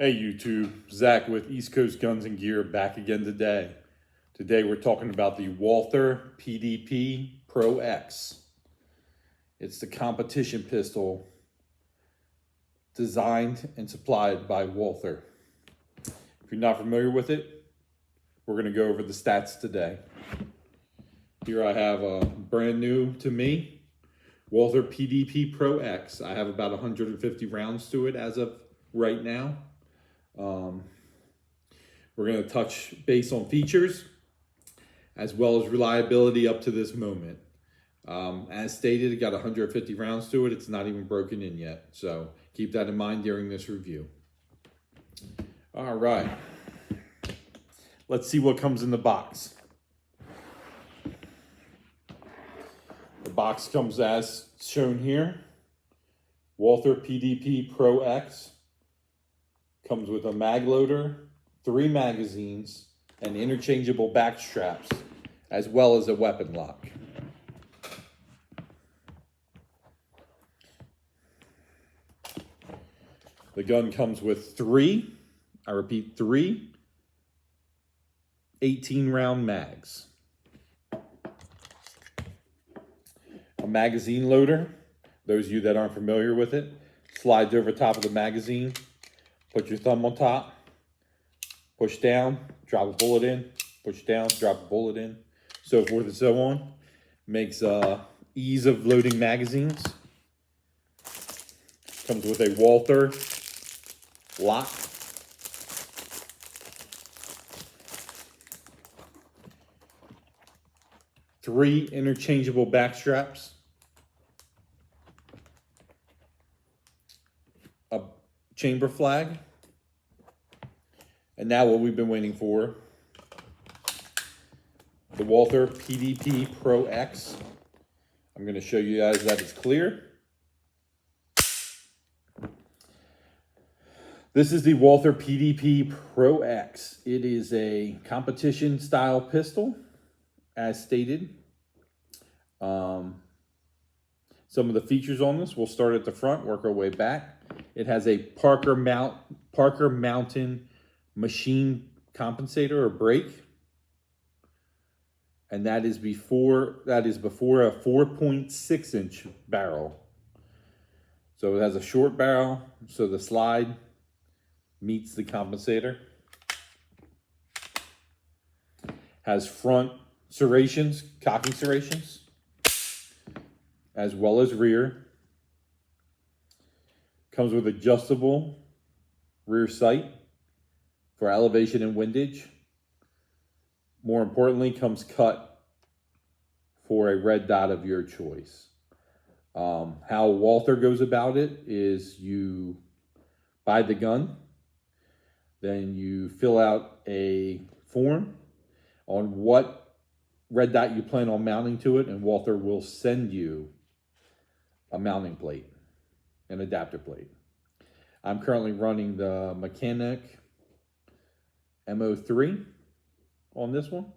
Hey YouTube, Zach with East Coast Guns and Gear back again today. Today we're talking about the Walther PDP PRO X. It's the competition pistol designed and supplied by Walther. If you're not familiar with it, we're going to go over the stats today. Here I have a brand new to me Walther PDP PRO X. I have about 150 rounds to it as of right now. We're going to touch base on features as well as reliability up to this moment. As stated, it got 150 rounds to it. It's not even broken in yet. So keep that in mind during this review. All right. Let's see what comes in the box. The box comes as shown here. Walther PDP PRO X. Comes with a mag loader, 3 magazines, and interchangeable back straps, as well as a weapon lock. The gun comes with 3, I repeat 3, 18-round mags. A magazine loader, those of you that aren't familiar with it, slides over top of the magazine. Put your thumb on top, push down, drop a bullet in, push down, drop a bullet in, so forth and so on. Makes ease of loading magazines. Comes with a Walther lock. Three interchangeable back straps. A chamber flag. And now what we've been waiting for, the Walther PDP PRO X. I'm going to show you guys that it's clear. This is the Walther PDP PRO X. It is a competition style pistol, as stated. Some of the features on this, we'll start at the front, work our way back. It has a Parker Mountain machine compensator or brake, and that is before a 4.6-inch barrel. So it has a short barrel, so the slide meets the compensator. Has front serrations, cocking serrations, as well as rear. Comes with adjustable rear sight for elevation and windage. More importantly, comes cut for a red dot of your choice. How Walther goes about it is you buy the gun, then you fill out a form on what red dot you plan on mounting to it, and Walther will send you a mounting plate, an adapter plate. I'm currently running the Mechanic MO3 on this one.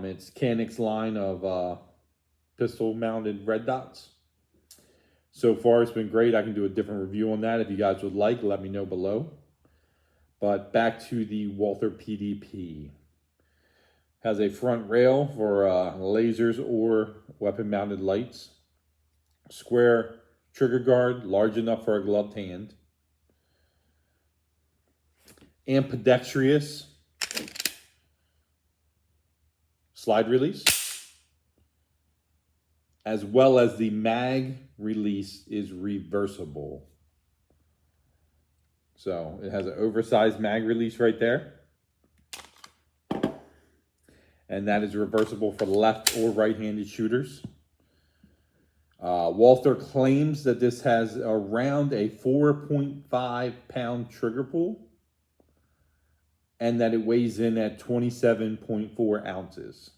It's Canic's line of pistol mounted red dots. So far it's been great. I can do a different review on that if you guys would like. Let me know below. But back to the Walther PDP. Has a front rail for lasers or weapon mounted lights. Square trigger guard, large enough for a gloved hand. Ambidextrous slide release, as well as the mag release is reversible. So it has an oversized mag release right there, and that is reversible for left or right-handed shooters. Walther claims that this has around a 4.5-pound trigger pull, and that it weighs in at 27.4 ounces.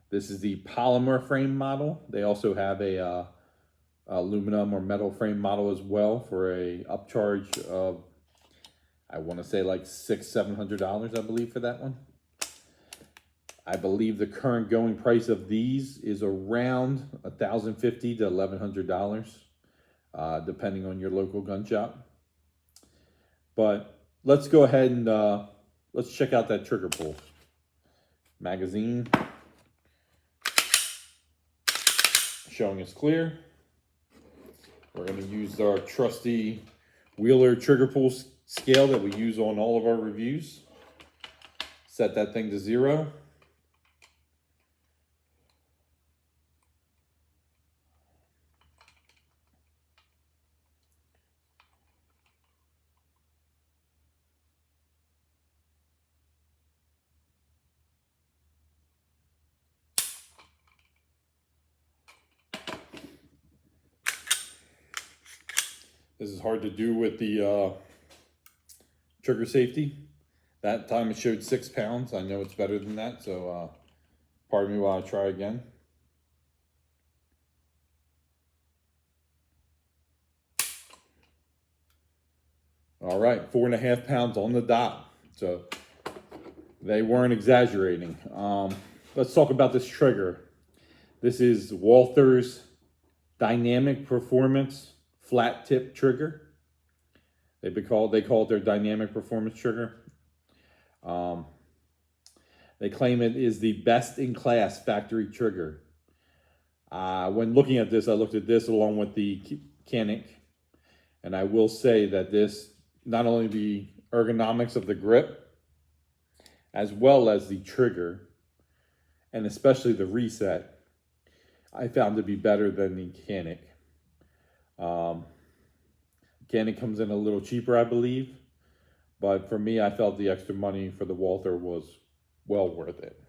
This is the polymer frame model. They also have a aluminum or metal frame model as well for a upcharge of, I want to say like $600-700, I believe, for that one. I believe the current going price of these is around $1,050 to $1,100, depending on your local gun shop. But let's go ahead and let's check out that trigger pull. Magazine showing us clear. We're going to use our trusty Wheeler trigger pull scale that we use on all of our reviews. Set that thing to 0. This is hard to do with the trigger safety. That time it showed 6 pounds. I know it's better than that, so pardon me while I try again. All right, 4.5 pounds on the dot. So they weren't exaggerating. Let's talk about this trigger. This is Walther's Dynamic Performance Flat Tip Trigger. They call it their Dynamic Performance Trigger. They claim it is the best in class factory trigger. When looking at this, I looked at this along with the Canic, and I will say that this, not only the ergonomics of the grip, as well as the trigger, and especially the reset, I found to be better than the Canic. Canic comes in a little cheaper, I believe, but for me, I felt the extra money for the Walther was well worth it.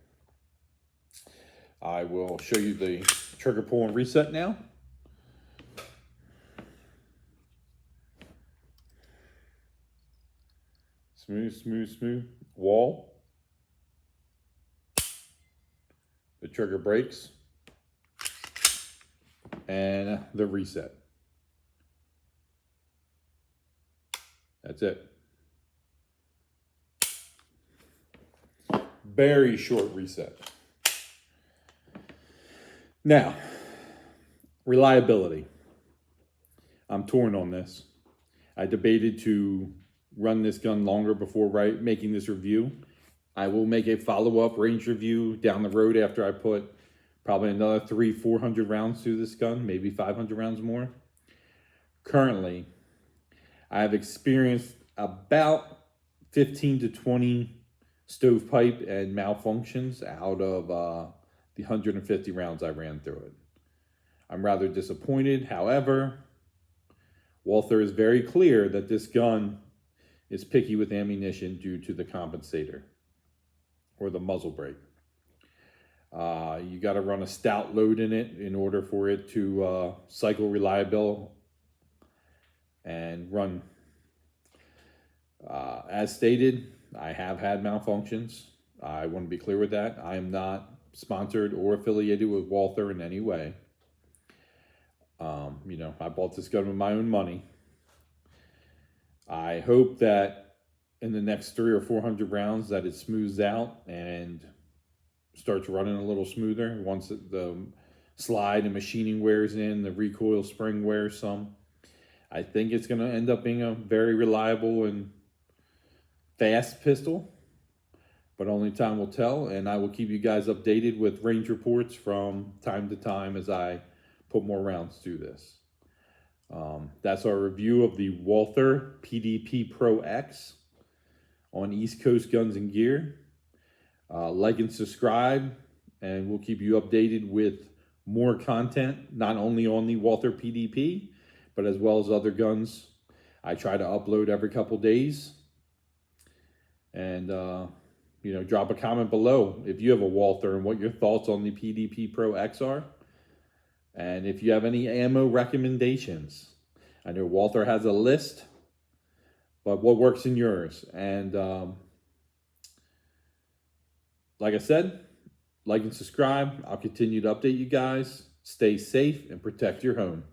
I will show you the trigger pull and reset now. Smooth, smooth, smooth. Wall. The trigger breaks. And the reset. That's it. Very short reset. Now, reliability. I'm torn on this. I debated to run this gun longer before making this review. I will make a follow-up range review down the road after I put probably another 300-400 rounds through this gun, maybe 500 rounds more. Currently, I have experienced about 15 to 20 stovepipe and malfunctions out of the 150 rounds I ran through it. I'm rather disappointed. However, Walther is very clear that this gun is picky with ammunition due to the compensator or the muzzle brake. You got to run a stout load in it in order for it to cycle reliable and run. As stated, I have had malfunctions. I want to be clear with that. I am not sponsored or affiliated with Walther in any way. I bought this gun with my own money. I hope that in the next 300 or 400 rounds that it smooths out and starts running a little smoother once the slide and machining wears in, the recoil spring wears some. I think it's going to end up being a very reliable and fast pistol, but only time will tell, and I will keep you guys updated with range reports from time to time as I put more rounds through this. That's our review of the Walther PDP PRO X on East Coast Guns and Gear. Like and subscribe, and we'll keep you updated with more content, not only on the Walther PDP, but as well as other guns. I try to upload every couple days. And, drop a comment below if you have a Walther and what your thoughts on the PDP PRO X are. And if you have any ammo recommendations. I know Walther has a list, but what works in yours? And like I said, like and subscribe. I'll continue to update you guys. Stay safe and protect your home.